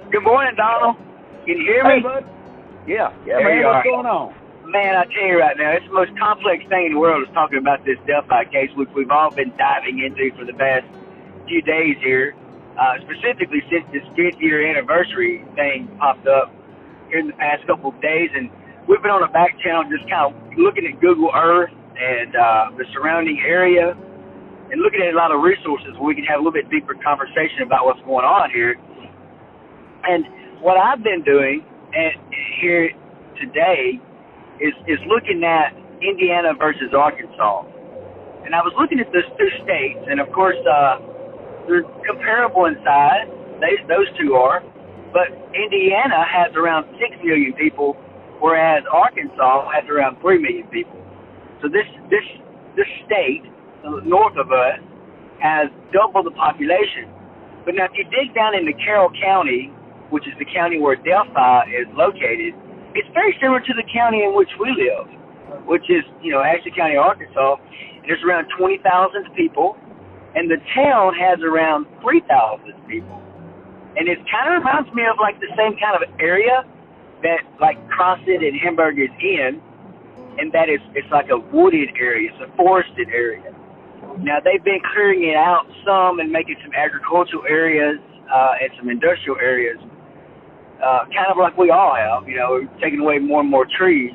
Good morning, Donald. Can you hear Hey, me? bud. Yeah, There man, you what's are. going on? Man, I tell you right now, it's the most complex thing in the world is talking about this Delphi case, which we've all been diving into for the past few days here, specifically since this 5th-year anniversary thing popped up here in the past couple of days. And we've been on a back channel just kind of looking at Google Earth and the surrounding area and looking at a lot of resources where we can have a little bit deeper conversation about what's going on here. And what I've been doing here today is looking at Indiana versus Arkansas. And I was looking at those two states, and of course, they're comparable in size. Those two are. But Indiana has around 6 million people, whereas Arkansas has around 3 million people. So this state, north of us, has double the population. But now if you dig down into Carroll County, which is the county where Delphi is located, it's very similar to the county in which we live, which is, Ashley County, Arkansas. There's around 20,000 people, and the town has around 3,000 people. And it kind of reminds me of like the same kind of area that like Crossit and Hamburg is in, and that it's like a wooded area, it's a forested area. Now they've been clearing it out some and making some agricultural areas and some industrial areas. Kind of like we all have, we're taking away more and more trees.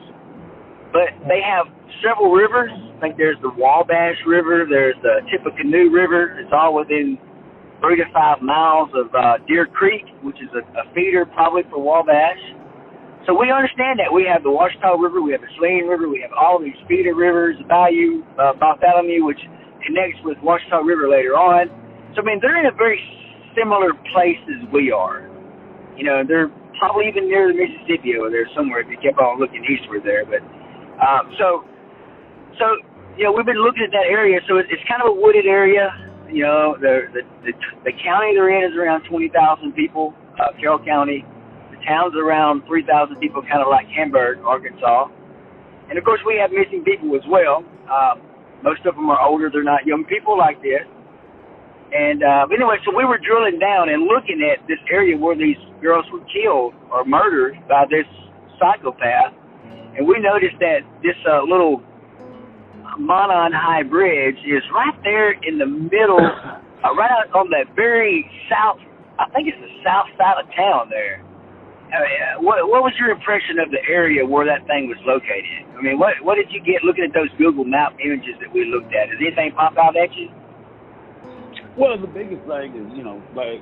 But they have several rivers. I think there's the Wabash River, there's the Tippecanoe River. It's all within 3 to 5 miles of Deer Creek, which is a feeder probably for Wabash. So we understand that. We have the Washita River, we have the Saline River, we have all these feeder rivers, the Bayou, Bartholomew, which connects with Washita River later on. So, they're in a very similar place as we are. They're probably even near the Mississippi over there somewhere if you kept on looking eastward there. But we've been looking at that area. So it's kind of a wooded area. The county they're in is around 20,000 people, Carroll County. The town's around 3,000 people, kind of like Hamburg, Arkansas. And, of course, we have missing people as well. Most of them are older. They're not young people like this. And anyway, so we were drilling down and looking at this area where these girls were killed or murdered by this psychopath. And we noticed that this little Monon High Bridge is right there in the middle, right out on that very south, I think it's the south side of town there. What was your impression of the area where that thing was located? What did you get looking at those Google Map images that we looked at? Does anything pop out at you? Well, the biggest thing is, like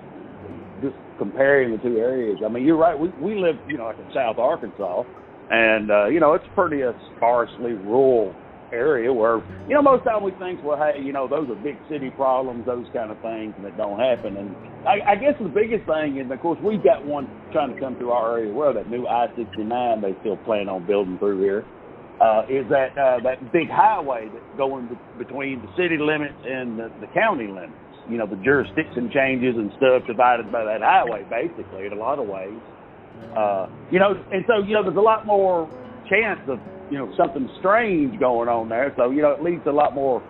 just comparing the two areas. You're right. We live, like in South Arkansas, and, it's pretty sparsely rural area where, most time we think, well, hey, those are big city problems, those kind of things, and it don't happen. And I guess the biggest thing is, of course, we've got one trying to come through our area, well, that new I-69 they still plan on building through here, is that big highway that's going between the city limits and the county limits. The jurisdiction changes and stuff divided by that highway, basically, in a lot of ways. And so, there's a lot more chance of, something strange going on there. So, it leads to a lot more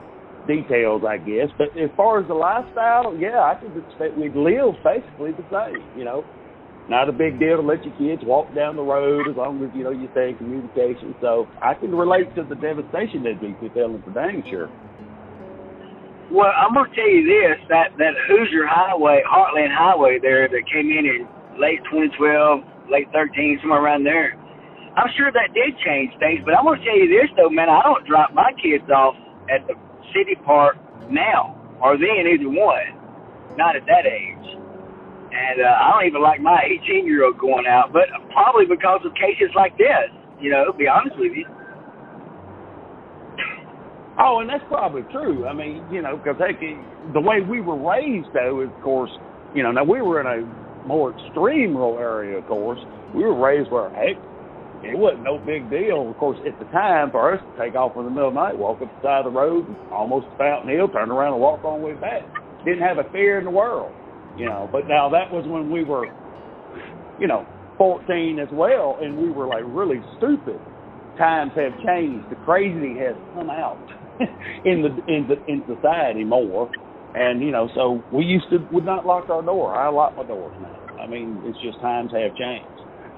details, I guess. But as far as the lifestyle, yeah, I could expect we'd live basically the same, Not a big deal to let your kids walk down the road as long as, you stay in communication. So I can relate to the devastation they'd be feeling for dang sure. Well, I'm going to tell you this, that Hoosier Heartland Highway there that came in late 2012, late 13, somewhere around there, I'm sure that did change things. But I'm going to tell you this, though, man, I don't drop my kids off at the city park now or then, either one, not at that age. And I don't even like my 18-year-old going out, but probably because of cases like this, to be honest with you. Oh, and that's probably true. Because the way we were raised, though, of course, now we were in a more extreme rural area, of course. We were raised where, heck, it wasn't no big deal, of course, at the time for us to take off in the middle of the night, walk up the side of the road, almost to Fountain Hill, turn around and walk on the way back. Didn't have a fear in the world, But now that was when we were, 14 as well, and we were, like, really stupid. Times have changed. The crazy has come out in society more, and so we would not lock our door. I lock my doors now. I mean, it's just times have changed.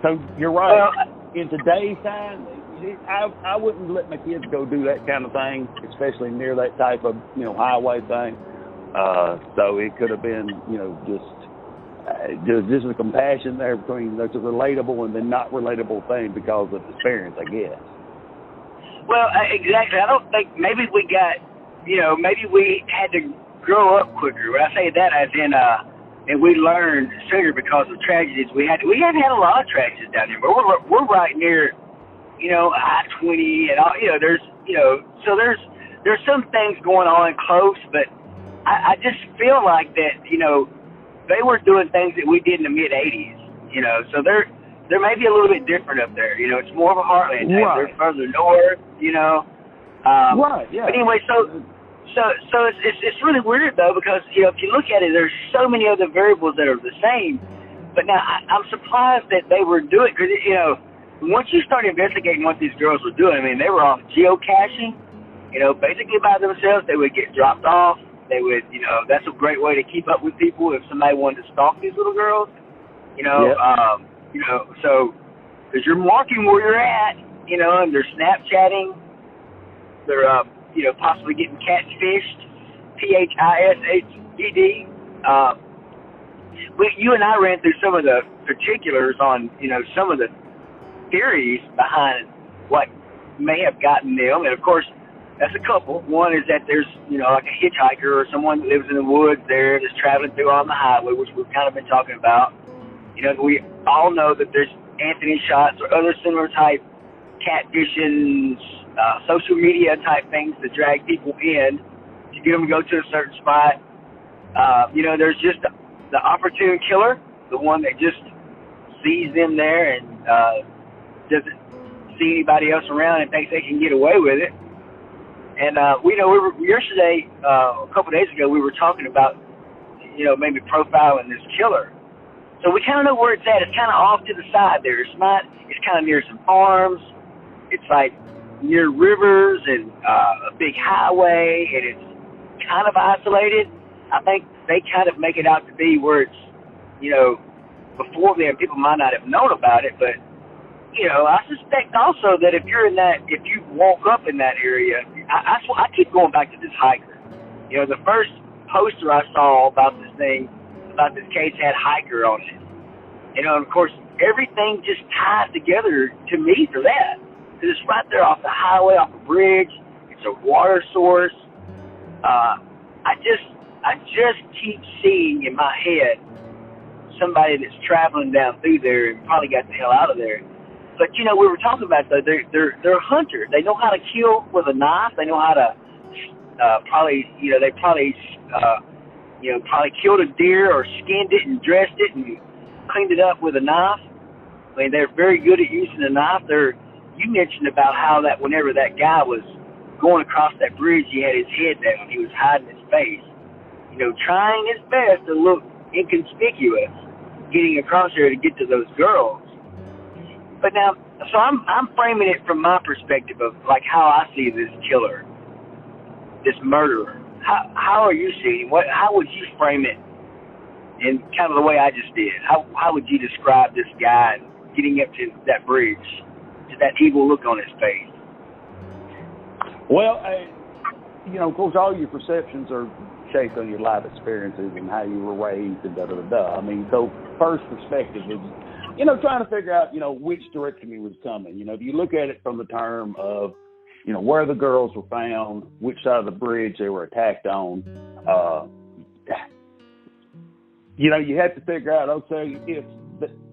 So you're right. Well, in today's time, I wouldn't let my kids go do that kind of thing, especially near that type of, highway thing. So it could have been, just a compassion there between that's a relatable and then not relatable thing because of experience, I guess. Well, exactly. I don't think maybe we got, maybe we had to grow up quicker. When I say that, as in, and we learned sooner because of tragedies. We have had a lot of tragedies down here, but we're right near, I-20 and all. So there's some things going on close, but I just feel like that, they were doing things that we did in the mid '80s. So they're may be a little bit different up there. It's more of a heartland. Right. They're further north. Right. Yeah. But anyway, so it's really weird though, because if you look at it, there's so many other variables that are the same. But now I'm surprised that they were doing, because once you start investigating what these girls were doing, I mean, they were off geocaching. Basically by themselves. They would get dropped off. They would, that's a great way to keep up with people if somebody wanted to stalk these little girls. Yep. So because you're marking where you're at, and they're Snapchatting. They're, possibly getting catfished, PHISHED. You and I ran through some of the particulars on, some of the theories behind what may have gotten them. And, of course, that's a couple. One is that there's, like a hitchhiker or someone that lives in the woods there that's traveling through on the highway, which we've kind of been talking about. We all know that there's Anthony shots or other similar type catfishing, social media type things to drag people in to get them to go to a certain spot. There's just the opportune killer, the one that just sees them there and doesn't see anybody else around and thinks they can get away with it. And we were yesterday, a couple of days ago, we were talking about, maybe profiling this killer. So we kind of know where it's at. It's kind of off to the side there. It's kind of near some farms. It's like near rivers and a big highway, and it's kind of isolated. I think they kind of make it out to be where it's, before then people might not have known about it, but, I suspect also that if you walk up in that area, I keep going back to this hiker. The first poster I saw about this case had hiker on it. Of course, everything just ties together to me for that. Because it's right there off the highway, off a bridge. It's a water source. I just keep seeing in my head somebody that's traveling down through there and probably got the hell out of there. But we were talking about though, they're hunters. They know how to kill with a knife. They know how to probably killed a deer or skinned it and dressed it and cleaned it up with a knife. I mean, they're very good at using a knife. You mentioned about how that whenever that guy was going across that bridge, he had his head down. He was hiding his face, trying his best to look inconspicuous, getting across there to get to those girls. But now, so I'm framing it from my perspective of like how I see this killer, this murderer. How are you seeing? How would you frame it in kind of the way I just did? How would you describe this guy getting up to that bridge, to that evil look on his face? Well, of course, all your perceptions are shaped on your life experiences and how you were raised and da-da-da-da. I mean, so first perspective is, trying to figure out, which direction he was coming. If you look at it from the term of, where the girls were found, which side of the bridge they were attacked on, you have to figure out, okay,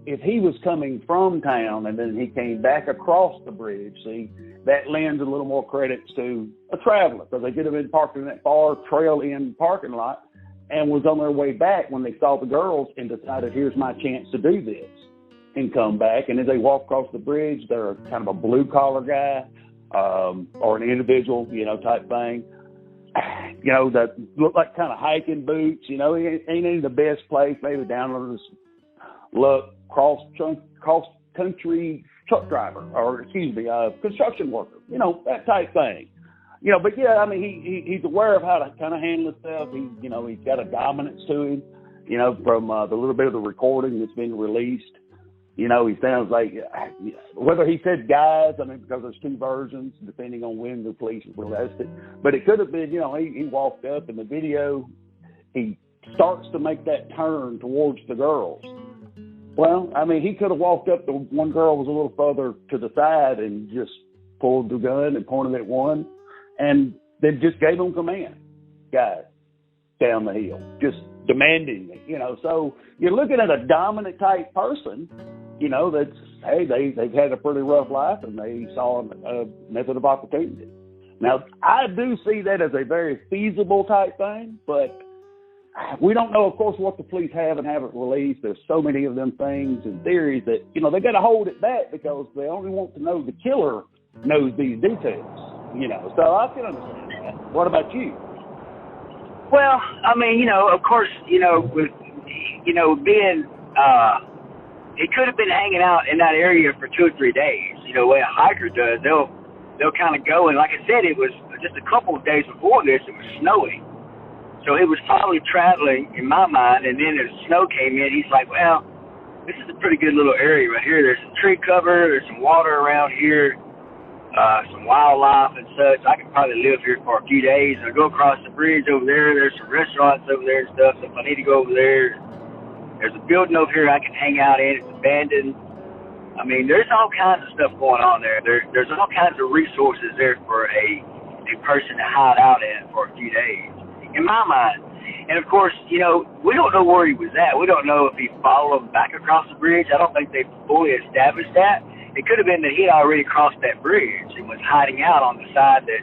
if he was coming from town and then he came back across the bridge, see, that lends a little more credits to a traveler, because they could have been parked in that far trail-in parking lot and was on their way back when they saw the girls and decided, here's my chance to do this, and come back. And as they walk across the bridge, they're kind of a blue-collar guy, or an individual, type thing, that look like kind of hiking boots, he ain't in the best place, maybe down on this cross-country truck driver, or construction worker, that type thing. But yeah, I mean, he's aware of how to kind of handle himself. He's got a dominance to him. You know, from the little bit of the recording that's been released, you know, he sounds like, whether he said guys, I mean, because there's two versions, depending on when the police released it. But it could have been, you know, he walked up in the video, he starts to make that turn towards the girls. Well, I mean, he could have walked up, the one girl was a little further to the side and just pulled the gun and pointed at one, and then just gave them command, guys, down the hill, just demanding it, you know. So you're looking at a dominant type person, you know, that's, hey, they've had a pretty rough life and they saw a method of opportunity. Now, I do see that as a very feasible type thing, but we don't know, of course, what the police have and haven't released. There's so many of them things and theories that, you know, they got to hold it back because they only want to know the killer knows these details, you know. So I can understand that. What about you? Well, I mean, you know, of course, you know, with, you know, being, he could have been hanging out in that area for 2 or 3 days. You know, the way a hiker does, they'll kind of go, and like I said, it was just a couple of days before this, it was snowing. So he was probably traveling, in my mind, and then as snow came in, he's like, well, this is a pretty good little area right here. There's some tree cover, there's some water around here, some wildlife and such. I could probably live here for a few days. I go across the bridge over there. There's some restaurants over there and stuff. So if I need to go over there, there's a building over here I can hang out in. It's abandoned. I mean, there's all kinds of stuff going on there. There's all kinds of resources there for a person to hide out in for a few days, in my mind. And of course, you know, we don't know where he was at. We don't know if he followed them back across the bridge. I don't think they fully established that. It could have been that he had already crossed that bridge and was hiding out on the side that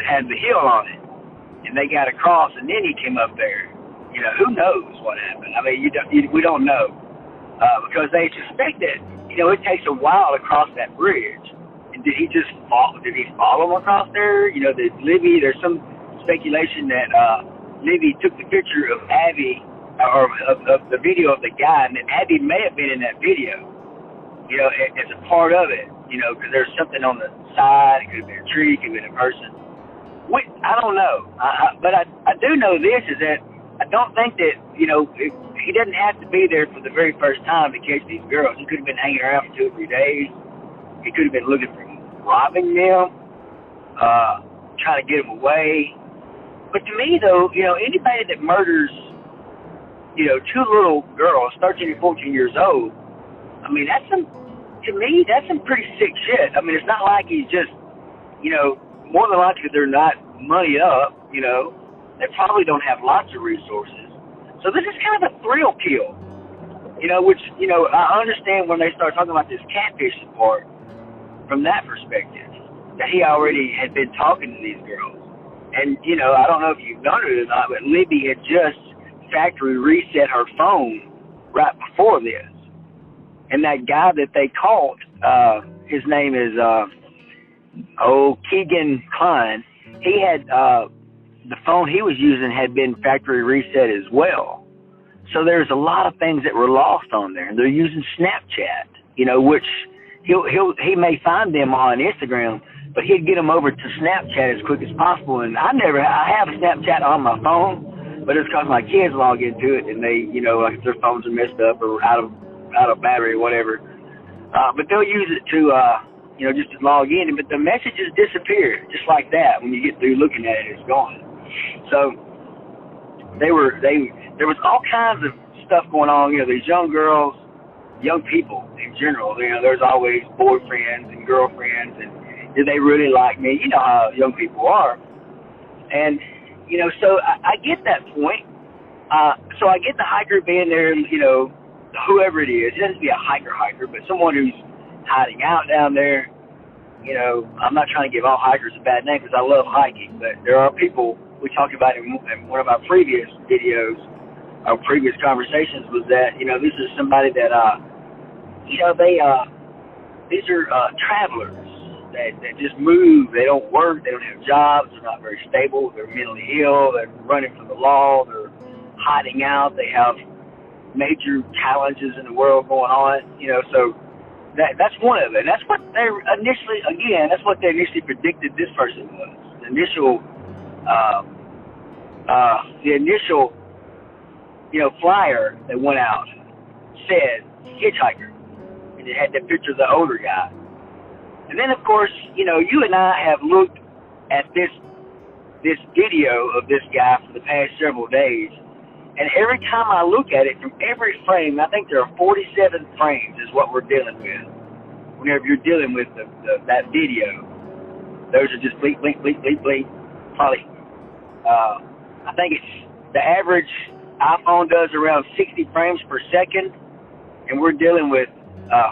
had the hill on it. And they got across, and then he came up there. You know, who knows what happened? I mean, we don't know. Because they suspect that, you know, it takes a while to cross that bridge. And did he follow him across there? You know, there's some speculation that Libby took the picture of Abby, or of the video of the guy, and that Abby may have been in that video. You know, as a part of it, you know, because there's something on the side. It could have been a tree, it could have been a person. I don't know. But I do know this, is that I don't think that, you know, he doesn't have to be there for the very first time to catch these girls. He could have been hanging around for 2 or 3 days. He could have been looking for robbing them, trying to get them away. But to me, though, you know, anybody that murders, you know, 2 little girls, 13 and 14 years old, I mean, to me, that's some pretty sick shit. I mean, it's not like he's just, you know, more than likely they're not money up, you know. They probably don't have lots of resources. So this is kind of a thrill kill, you know, which, you know, I understand when they start talking about this catfishing part from that perspective, that he already had been talking to these girls. And, you know, I don't know if you've done it or not, but Libby had just factory reset her phone right before this. And that guy that they caught, his name is Keegan Klein. He had the phone he was using had been factory reset as well. So there's a lot of things that were lost on there. And they're using Snapchat, you know, which he may find them on Instagram, but he'd get them over to Snapchat as quick as possible. And I have Snapchat on my phone, but it's because my kids log into it and they, you know, like if their phones are messed up or out of battery or whatever. But they'll use it to, you know, just to log in. But the messages disappear just like that. When you get through looking at it, it's gone. So there was all kinds of stuff going on. You know, these young girls, young people in general, you know, there's always boyfriends and girlfriends, and do they really like me? You know how young people are. And, you know, so I get that point. So I get the hiker being there, you know, whoever it is. It doesn't have to be a hiker, but someone who's hiding out down there. You know, I'm not trying to give all hikers a bad name because I love hiking, but there are people, we talked about in one of our previous videos, our previous conversations, was that, you know, this is somebody that, you know, these are travelers that just move. They don't work. They don't have jobs. They're not very stable. They're mentally ill. They're running from the law. They're hiding out. They have major challenges in the world going on, you know, so that's one of it. And that's what they initially predicted this person was. The initial, flyer that went out said hitchhiker, and it had the picture of the older guy. And then, of course, you and I have looked at this video of this guy for the past several days, and every time I look at it, from every frame, I think there are 47 frames is what we're dealing with. Whenever you're dealing with that video, those are just blink, blink, blink, blink, blink. Probably, I think it's the average iPhone does around 60 frames per second, and we're dealing with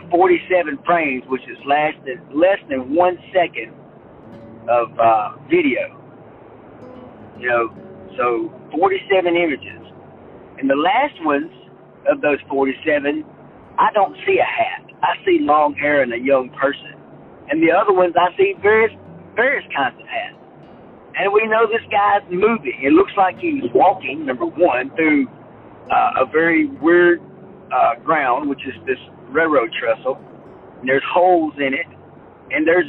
47 frames, which is less than 1 second of video. So 47 images. And the last ones of those 47, I don't see a hat. I see long hair and a young person. And the other ones, I see various kinds of hats. And we know this guy's moving. It looks like he's walking, number one, through a very weird ground, which is this railroad trestle. And there's holes in it. And there's,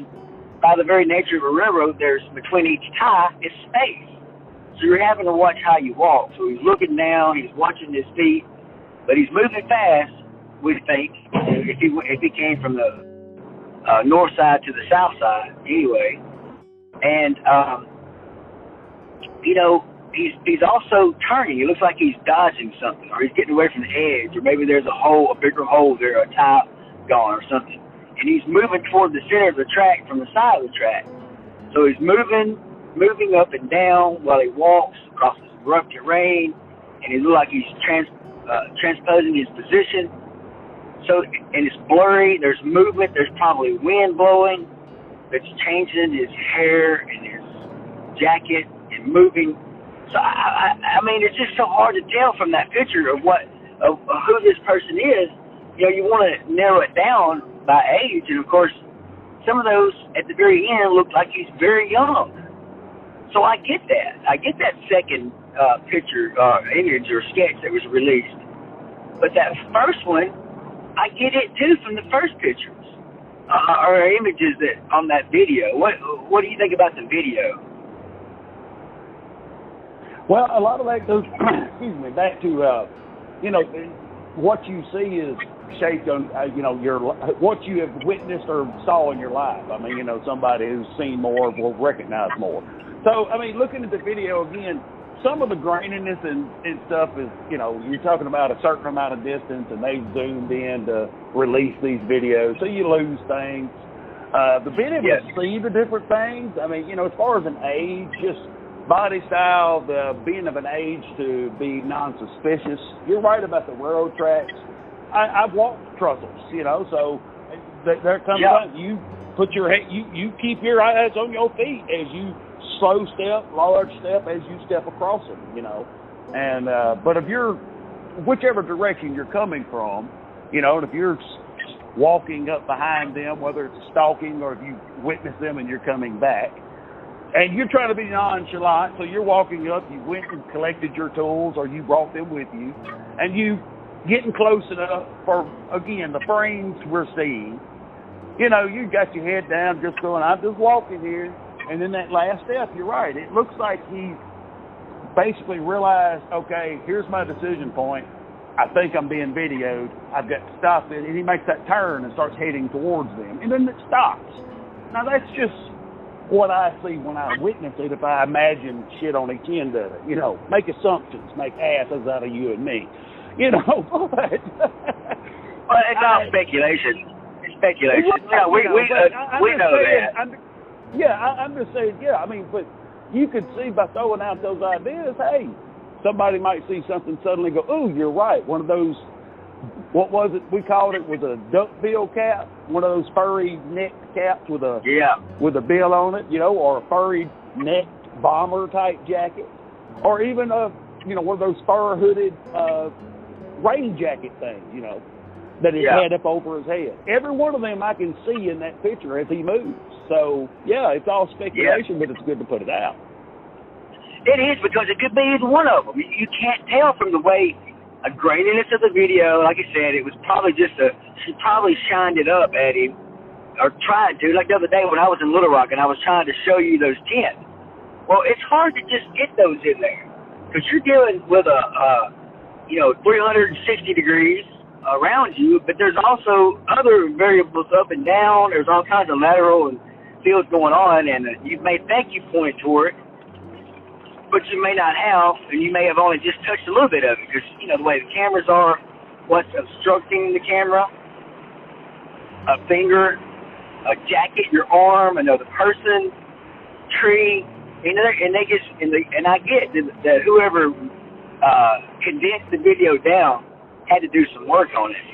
by the very nature of a railroad, there's between each tie is space. So you're having to watch how you walk. So he's looking down, he's watching his feet, but he's moving fast, we think, if he came from the north side to the south side, anyway. And, he's also turning. It looks like he's dodging something, or he's getting away from the edge, or maybe there's a bigger hole there, a tie gone or something. And he's moving toward the center of the track from the side of the track. So he's moving up and down while he walks across this rough terrain, and he looks like he's transposing his position. So, and it's blurry. There's movement. There's probably wind blowing that's changing his hair and his jacket and moving. So I mean, it's just so hard to tell from that picture of who this person is. You want to narrow it down by age, and of course, some of those at the very end look like he's very young. So I get that. I get that second picture, image or sketch that was released. But that first one, I get it too from the first pictures or images that on that video. What do you think about the video? Well, a lot of that goes, back to, what you see is shaped on, what you have witnessed or saw in your life. I mean, somebody who's seen more will recognize more. So, I mean, looking at the video again, some of the graininess and stuff is, you're talking about a certain amount of distance, and they've zoomed in to release these videos, so you lose things. The being able to see the different things, I mean, as far as an age, just body style, the being of an age to be non-suspicious. You're right about the railroad tracks. I've walked trestles, so there comes time you put your head, you keep your eyes on your feet as you slow step, large step as you step across them, And but if you're whichever direction you're coming from, and if you're walking up behind them, whether it's stalking or if you witness them and you're coming back, and you're trying to be nonchalant, so you're walking up, you went and collected your tools or you brought them with you, and you getting close enough for, again, the frames we're seeing, you got your head down just going, I'm just walking here. And then that last step, you're right. It looks like he basically realized, okay, here's my decision point. I think I'm being videoed. I've got to stop it. And he makes that turn and starts heading towards them. And then it stops. Now, that's just what I see when I witness it. If I imagine shit on each end of it, make assumptions, make asses out of you and me, but. Well, it's all speculation. It's speculation. We know that. I'm just saying, I mean, but you could see by throwing out those ideas, hey, somebody might see something suddenly go, oh, you're right. One of those, what was it? We called it was a duckbill cap, one of those furry neck caps with a bill on it, or a furry necked bomber type jacket, or even one of those fur hooded rain jacket things, that is head up over his head. Every one of them I can see in that picture as he moves. So, it's all speculation, but it's good to put it out. It is, because it could be either one of them. You can't tell from the way, a graininess of the video, like I said, it was probably she probably shined it up at him, or tried to, like the other day when I was in Little Rock and I was trying to show you those tents. Well, it's hard to just get those in there, because you're dealing with a 360 degrees around you, but there's also other variables up and down. There's all kinds of lateral and fields going on, and you may think you pointed toward it, but you may not have, and you may have only just touched a little bit of it because, the way the cameras are, what's obstructing the camera, a finger, a jacket, your arm, another person, tree, and I get that whoever condensed the video down had to do some work on it.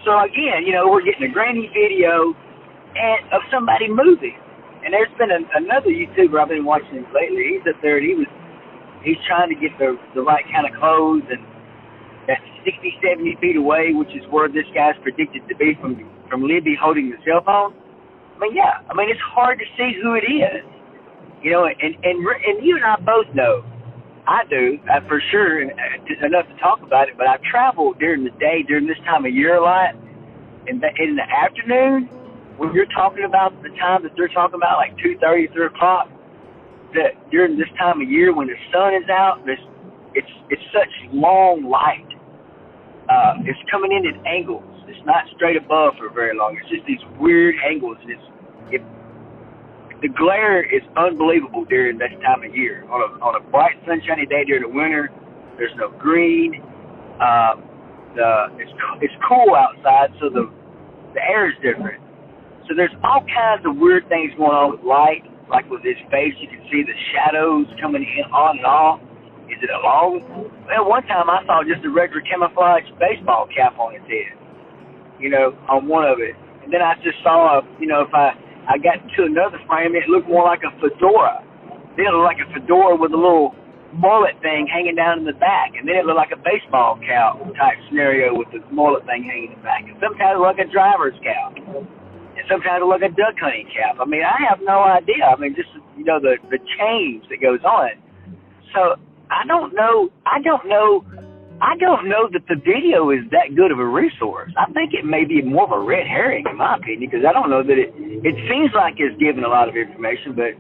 So again, we're getting a grainy video of somebody moving. And there's been another YouTuber I've been watching lately. He's up there and he's trying to get the right kind of clothes, and that's 60, 70 feet away, which is where this guy's predicted to be from Libby holding the cell phone. It's hard to see who it is. And you and I both know, I do, for sure, enough to talk about it, but I travel during the day, during this time of year a lot. In the afternoon, when you're talking about the time that they're talking about, like 2:30, 3 o'clock, that during this time of year when the sun is out, it's such long light. It's coming in at angles. It's not straight above for very long. It's just these weird angles, and the glare is unbelievable during this time of year. On a bright, sunshiny day during the winter, there's no green. It's cool outside, so the air is different. So there's all kinds of weird things going on with light. Like with his face, you can see the shadows coming in on and off. Is it a long? Well, one time I saw just a regular camouflage baseball cap on his head, on one of it. And then I just saw, if I got to another frame, it looked more like a fedora. Then it looked like a fedora with a little mullet thing hanging down in the back. And then it looked like a baseball cap type scenario with the mullet thing hanging in the back. And sometimes it looked like a driver's cap. And sometimes it looked like a duck hunting cap. I have no idea. Just, the change that goes on. So I don't know that the video is that good of a resource. I think it may be more of a red herring, in my opinion, because I don't know that it seems like it's giving a lot of information, but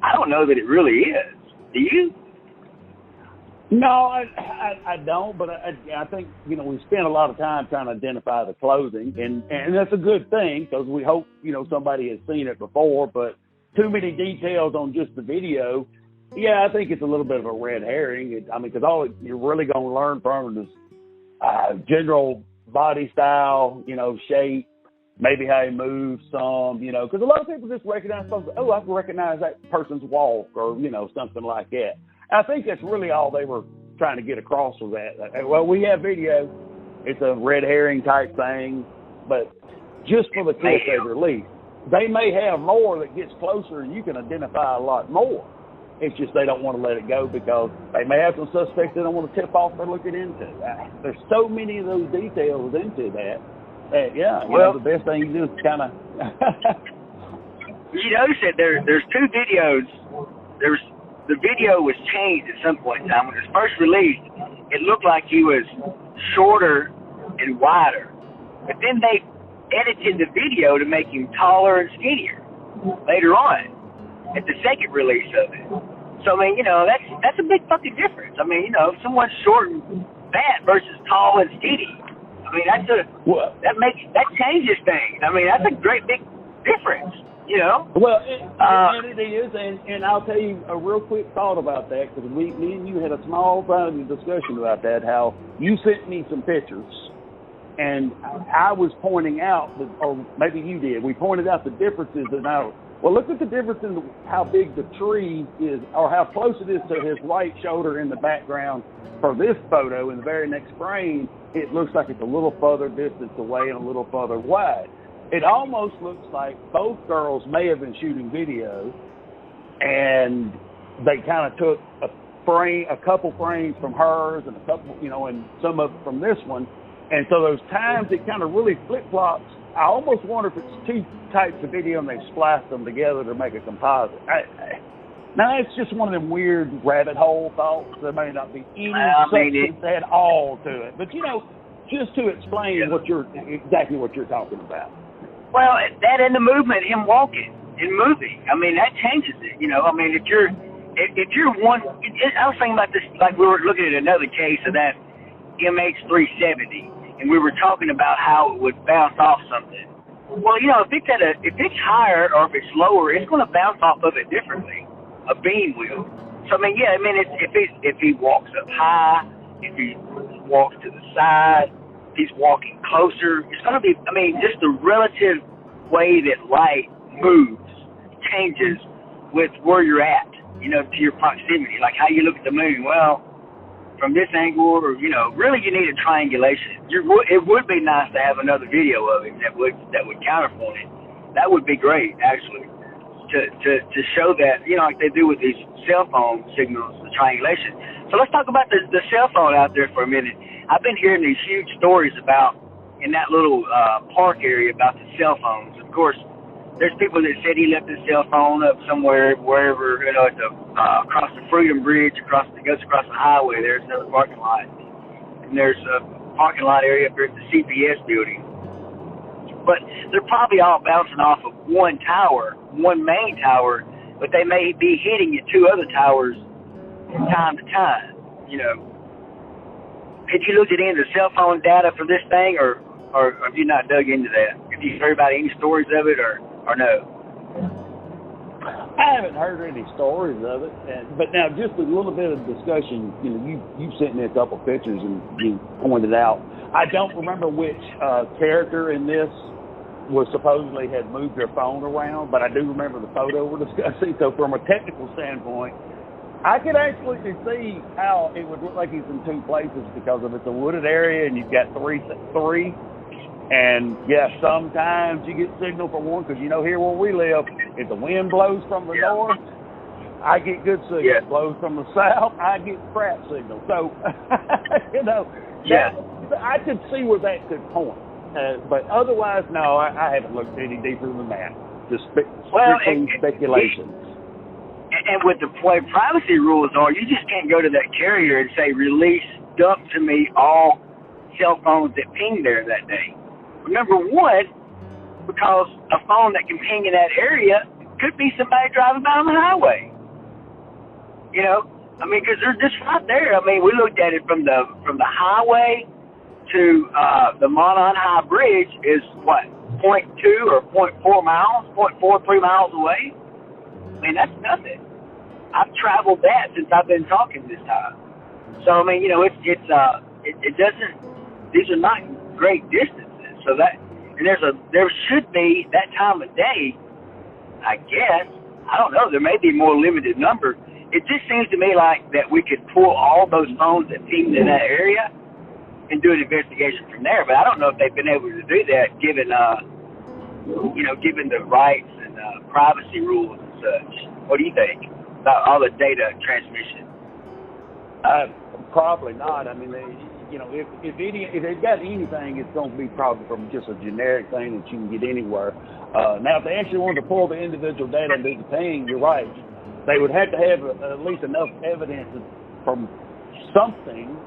I don't know that it really is. Do you? No, I don't, but I think, we spend a lot of time trying to identify the clothing, and that's a good thing because we hope, somebody has seen it before, but too many details on just the video. Yeah, I think it's a little bit of a red herring. Because all you're really going to learn from it is general body style, shape, maybe how he moves some, because a lot of people just recognize something. Oh, I can recognize that person's walk or, something like that. I think that's really all they were trying to get across with that. Well, we have video. It's a red herring type thing, but just for the clip they released. They may have more that gets closer and you can identify a lot more. It's just they don't want to let it go because they may have some suspects they don't want to tip off they're looking into. There's so many of those details into that. The best thing you do is kind of... You notice that there's two videos. The video was changed at some point in time. When it was first released, it looked like he was shorter and wider. But then they edited the video to make him taller and skinnier later on at the second release of it. So, that's a big fucking difference. If someone's short and fat versus tall and skinny, that changes things. That's a great big difference. Well, and it is, and I'll tell you a real quick thought about that, because me and you had a small private discussion about that, how you sent me some pictures, and I was pointing out, or maybe you did, we pointed out the differences in look at the difference in how big the tree is, or how close it is to his right shoulder in the background. For this photo, in the very next frame, it looks like it's a little further distance away and a little further wide. It almost looks like both girls may have been shooting video, and they kind of took a couple frames from hers and a couple, and some of it from this one. And so those times it kind of really flip-flops. I almost wonder if it's two types of video and they spliced them together to make a composite. Now, it's just one of them weird rabbit hole thoughts. There may not be any substance at all to it. But, just to explain exactly what you're talking about. Well, that and the movement, him walking and moving, that changes it. If you're one, I was thinking about this, like we were looking at another case of that MH370, and we were talking about how it would bounce off something. Well, you know, if it's higher or if it's lower, it's going to bounce off of it differently. A beam will. So I mean, yeah, I mean, if he walks up high, if he walks to the side, if he's walking closer, it's going to be. I mean, just the relative way that light moves changes with where you're at. You know, to your proximity, like how you look at the moon. Well, from this angle, or you know, really you need a triangulation. It would be nice to have another video of it that would counterpoint it. That would be great, actually, to show that, you know, like they do with these cell phone signals, the triangulation. So let's talk about the cell phone out there for a minute. I've been hearing these huge stories about in that little park area about the cell phones. Of course, there's people that said he left his cell phone up somewhere, wherever, you know, at the across the Freedom Bridge, goes across the highway. There's another parking lot, and there's a parking lot area up there at the CPS building. But they're probably all bouncing off of one tower, one main tower, but they may be hitting at two other towers from time to time. You know, have you looked at any of the cell phone data for this thing, or have you not dug into that? Have you heard about any stories of it, or no? I haven't heard any stories of it, but now just a little bit of discussion. You know, you sent me a couple pictures and you pointed out. I don't remember which character in this was supposedly had moved their phone around, but I do remember the photo we're discussing. So from a technical standpoint, I could actually see how it would look like he's in two places because of it's a wooded area and you've got three. And, yeah, sometimes you get signal for one because, you know, here where we live, if the wind blows from the north, I get good signal. Yeah. Blows from the south, I get crap signal. So, you know, I could see where that could point. But otherwise, no, I haven't looked any deeper than that. Just speculation. And with the way privacy rules are, you just can't go to that carrier and say, dump to me all cell phones that ping there that day. Number one, because a phone that can ping in that area could be somebody driving by on the highway. You know, I mean, because they're just right there. I mean, we looked at it from the highway to the Monon High Bridge is what, 0.2 or 0.4 miles, 0.43 miles away. I mean, that's nothing. I've traveled that since I've been talking this time. So I mean, you know, it doesn't. These are not great distances. So that, and there should be that time of day, I guess. I don't know. There may be more limited number. It just seems to me like that we could pull all those phones that pinged in that area and do an investigation from there. But I don't know if they've been able to do that, given the rights and privacy rules and such. What do you think about all the data transmission? Probably not. I mean, if they've got anything, it's going to be probably from just a generic thing that you can get anywhere. Now, if they actually wanted to pull the individual data and do the ping, you're right. They would have to have at least enough evidence from something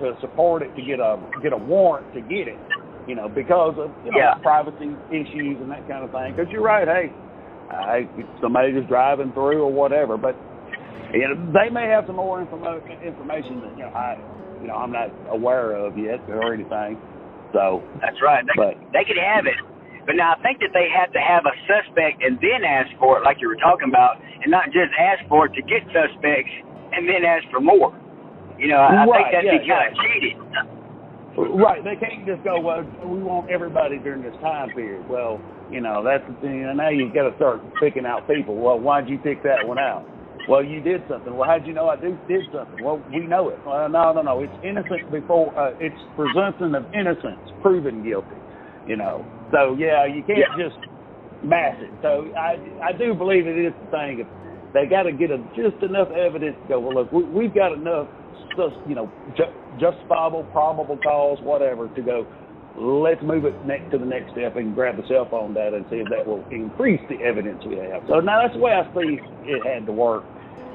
to support it to get a warrant to get it. You know, because of privacy issues and that kind of thing. Because you're right. Hey, somebody just driving through or whatever, but you know, they may have some more information that I'm not aware of yet or anything. So that's right. They could have it, but now I think that they have to have a suspect and then ask for it, like you were talking about, and not just ask for it to get suspects and then ask for more. You know, I think that'd be kind of cheating. Right. They can't just go, well, we want everybody during this time period. Well, you know, that's the thing. Now you've got to start picking out people. Well, why'd you pick that one out? Well, you did something. Well, how'd you know I did something? Well, we know it. Well, no. It's innocent before, it's presumption of innocence, proven guilty, you know. So, yeah, you can't just mass it. So I do believe it is the thing. If they got to get just enough evidence to go, well, look, we've got enough, justifiable, probable cause, whatever, to go, let's move it to the next step and grab the cell phone data and see if that will increase the evidence we have. So now that's the way I see it had to work.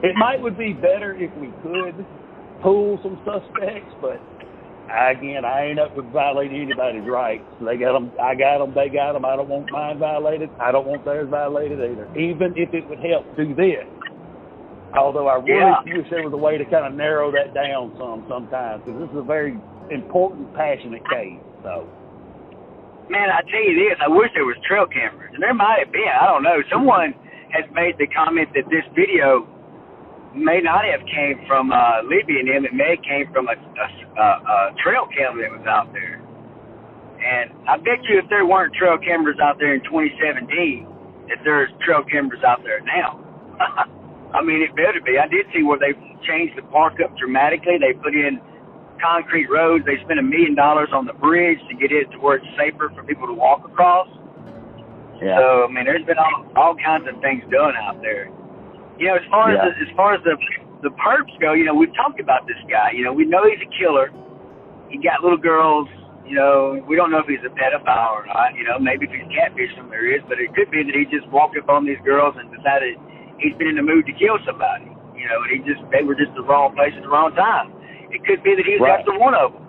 It would be better if we could pool some suspects, but again, I ain't up to violating anybody's rights. They got them, I got them, they got them. I don't want mine violated. I don't want theirs violated either, even if it would help do this. Although I really wish there was a way to kind of narrow that down sometimes, because this is a very important, passionate case. So, man, I tell you this, I wish there was trail cameras, and there might have been. I don't know. Someone has made the comment that this video may not have came from Libby and them. It may have came from a trail cam that was out there. And I bet you if there weren't trail cameras out there in 2017, that there's trail cameras out there now. I mean, it better be. I did see where they changed the park up dramatically. They put in concrete roads. They spent $1 million on the bridge to get it to where it's safer for people to walk across. yeah. So, I mean, there's been all kinds of things done out there. You know, as far as the perps go, you know, we've talked about this guy. You know, we know he's a killer. He got little girls. You know, we don't know if he's a pedophile or not. You know, maybe if he's catfishing, there is. But it could be that he just walked up on these girls and decided he's been in the mood to kill somebody. You know, and they were just the wrong place at the wrong time. It could be that he was after one of them.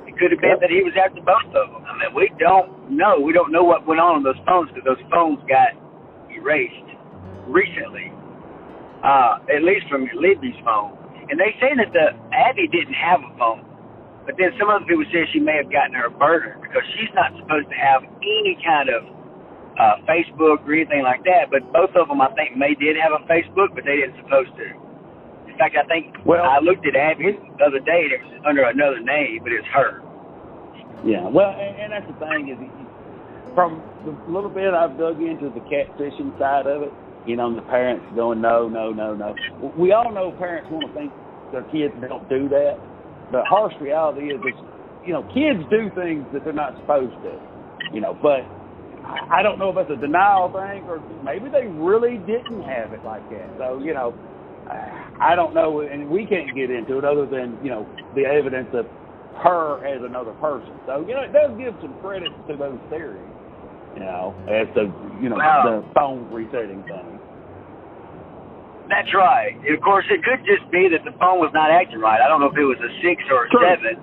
It could have been that he was after both of them. I mean, we don't know. We don't know what went on those phones because those phones got erased recently, at least from Libby's phone. And they say that Abby didn't have a phone. But then some other people say she may have gotten her a burner because she's not supposed to have any kind of Facebook or anything like that. But both of them, I think, did have a Facebook, but they didn't supposed to. In fact, I think I looked at Abby the other day, and it was under another name, but it's her. Yeah, well, and that's the thing is, from the little bit I've dug into the catfishing side of it, you know, the parents going, no. We all know parents want to think their kids don't do that. The harsh reality is, you know, kids do things that they're not supposed to, you know, but I don't know if it's a denial thing or maybe they really didn't have it like that. So, you know, I don't know, and we can't get into it other than, you know, the evidence of her as another person. So, you know, it does give some credit to those theories, you know, as to, you know, the phone resetting thing. That's right. Of course, it could just be that the phone was not acting right. I don't know if it was a 6 or a 7.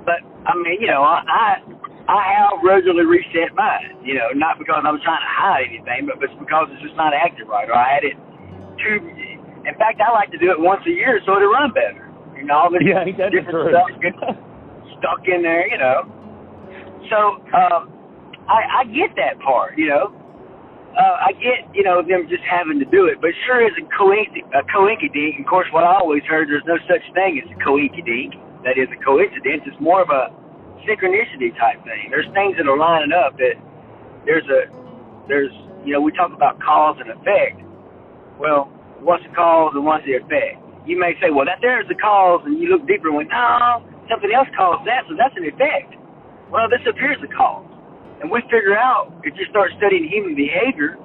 But, I mean, you know, I have regularly reset mine, you know, not because I'm trying to hide anything, but it's because it's just not acting right. Or I had it in fact, I like to do it once a year so it'll run better. You know, all this different stuff gets stuck in there, you know. So, I get that part, you know. I get, you know, them just having to do it, but sure is a coinkydink. Of course, what I always heard, there's no such thing as a coinkydink. That is a coincidence. It's more of a synchronicity type thing. There's things that are lining up that there's, you know, we talk about cause and effect. Well, what's the cause and what's the effect? You may say, well, there's the cause, and you look deeper and went, no, something else caused that, so that's an effect. Well, this appears the cause. And we figure out, if you start studying human behavior,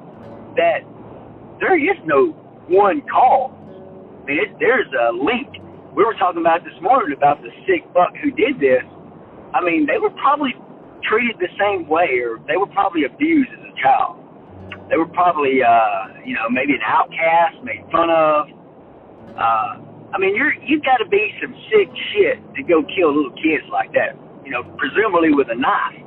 that there is no one cause. I mean, there's a link. We were talking about this morning about the sick fuck who did this. I mean, they were probably treated the same way, or they were probably abused as a child. They were probably, you know, maybe an outcast, made fun of. I mean, you've got to be some sick shit to go kill little kids like that. You know, presumably with a knife.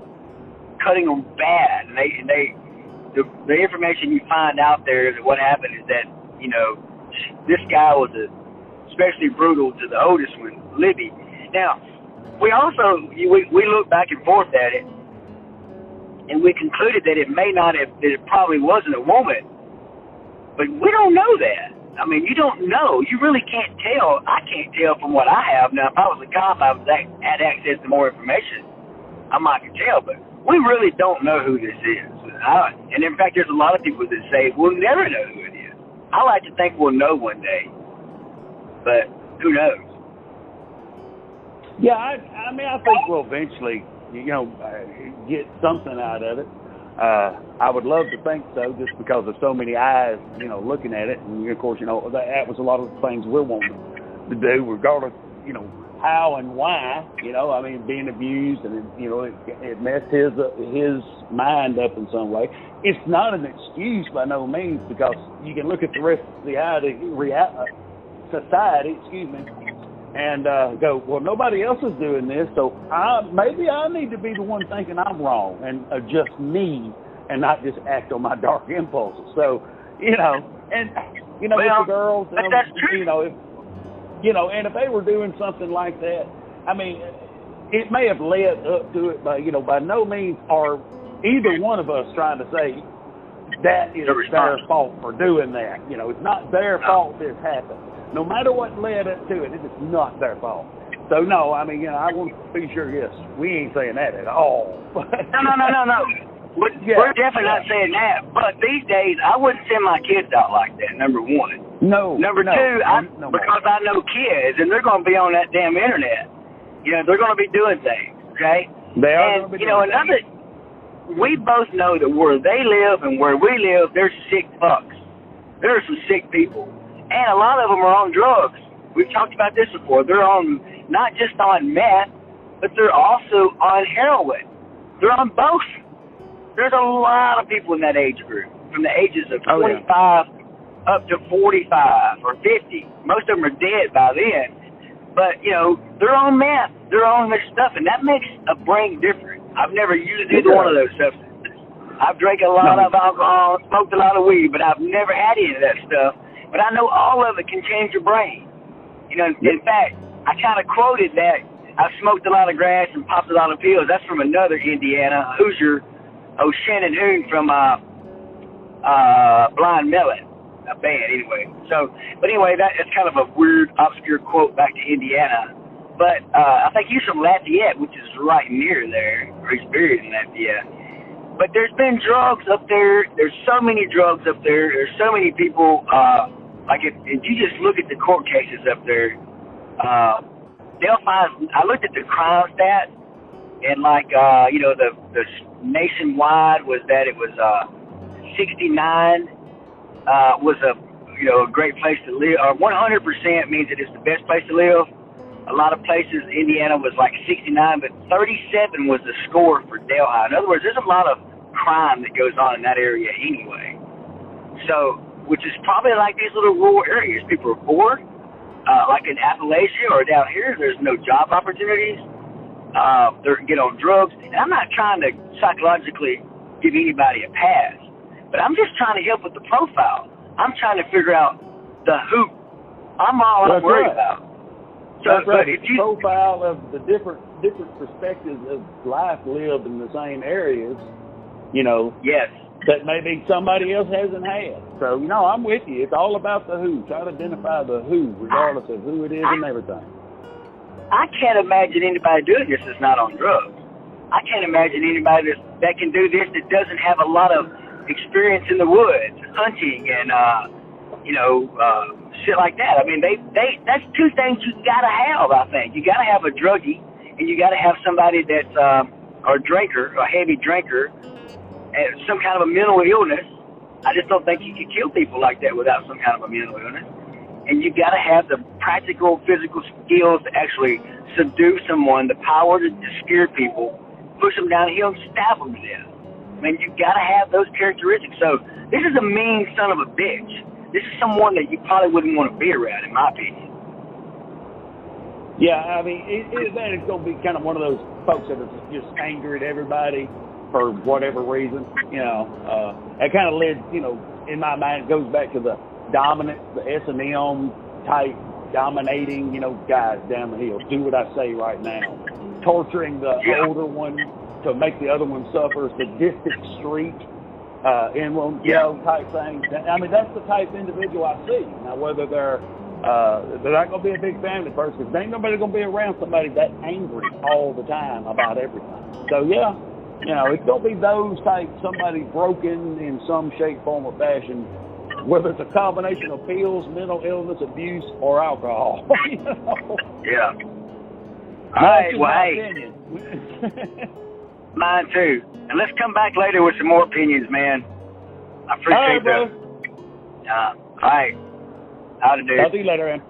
Cutting them bad, and the information you find out there that what happened is that, you know, this guy was especially brutal to the oldest one, Libby. Now, we also we look back and forth at it, and we concluded that it probably wasn't a woman, but we don't know that. I mean, you don't know. You really can't tell. I can't tell from what I have. Now, if I was a cop, I had access to more information. I might could tell, but we really don't know who this is. And in fact, there's a lot of people that say we'll never know who it is. I like to think we'll know one day, but who knows? Yeah, I mean, I think we'll eventually, you know, get something out of it. I would love to think so, just because of so many eyes, you know, looking at it. And of course, you know, that was a lot of the things we're wanting to do, regardless, you know, how and why, you know, I mean, being abused and, you know, it messed his mind up in some way. It's not an excuse by no means, because you can look at the rest of the society, and go, well, nobody else is doing this, so maybe I need to be the one thinking I'm wrong and adjust me and not just act on my dark impulses. So, you know, and, you know, with the girls, but that's true. You know, and if they were doing something like that, I mean, it may have led up to it, but, you know, by no means are either one of us trying to say that is their fault for doing that. You know, it's not their fault this happened. No matter what led up to it, it is not their fault. So, no, I mean, you know, I want to be sure, yes, we ain't saying that at all. No. We're definitely not saying that. But these days, I wouldn't send my kids out like that, number one. No. Number two, because I know kids, and they're going to be on that damn internet. You know, they're going to be doing things, okay? They are going to be doing things. We both know that where they live and where we live, there's sick fucks. There are some sick people. And a lot of them are on drugs. We've talked about this before. They're on, not just on meth, but they're also on heroin. They're on both. There's a lot of people in that age group, from the ages of 25 up to 45 or 50. Most of them are dead by then. But, you know, they're on meth. They're on this stuff, and that makes a brain different. I've never used either one of those substances. I've drank a lot of alcohol, smoked a lot of weed, but I've never had any of that stuff. But I know all of it can change your brain. You know, in fact, I kind of quoted that I've smoked a lot of grass and popped a lot of pills. That's from another Indiana, Hoosier, Shannon Hoon from Blind Melon, a band anyway. So, but anyway, that's kind of a weird, obscure quote back to Indiana. But I think he's from Lafayette, which is right near there, or he's buried in Lafayette. But there's been drugs up there. There's so many drugs up there. There's so many people. Like if you just look at the court cases up there, Delphi. I looked at the crime stats, and like you know, the nationwide was that it was 69 was a great place to live. 100% means that it's the best place to live. A lot of places, Indiana was like 69, but 37 was the score for Delphi. In other words, there's a lot of crime that goes on in that area anyway. So, which is probably like these little rural areas. People are bored. Like in Appalachia or down here, there's no job opportunities. They get on drugs. And I'm not trying to psychologically give anybody a pass, but I'm just trying to help with the profile. I'm trying to figure out the who. I'm all I'm worried about. So, that's right. If you profile of the different perspectives of life lived in the same areas, you know. Yes. That maybe somebody else hasn't had. So, you know, I'm with you. It's all about the who. Try to identify the who, regardless of who it is and everything. I can't imagine anybody doing this that's not on drugs. I can't imagine anybody that can do this that doesn't have a lot of experience in the woods, hunting and, shit like that. I mean, that's two things you gotta have, I think. You gotta have a druggie, and you gotta have somebody that's a drinker, a heavy drinker, and some kind of a mental illness. I just don't think you can kill people like that without some kind of a mental illness. And you gotta have the practical, physical skills to actually subdue someone, the power to scare people, push them down a hill and stab them to death. I mean, you gotta have those characteristics. So this is a mean son of a bitch. This is someone that you probably wouldn't want to be around, in my opinion. Yeah, I mean, it's going to be kind of one of those folks that are just angry at everybody for whatever reason. You know, it kind of led, you know, in my mind, it goes back to the dominant, the S&M type, dominating, you know, guys down the hill. Do what I say right now. Torturing the older one to make the other one suffer. Sadistic streak. Type thing. I mean, that's the type of individual I see. Now, whether they're not going to be a big family person, because there ain't nobody going to be around somebody that angry all the time about everything. So, yeah, you know, it's going to be those types, somebody broken in some shape, form, or fashion, whether it's a combination of pills, mental illness, abuse, or alcohol. You know? Yeah. All right, well, hey. Mine too. And let's come back later with some more opinions, man. I appreciate that. All right. Howdy, dude. I'll see you later, man.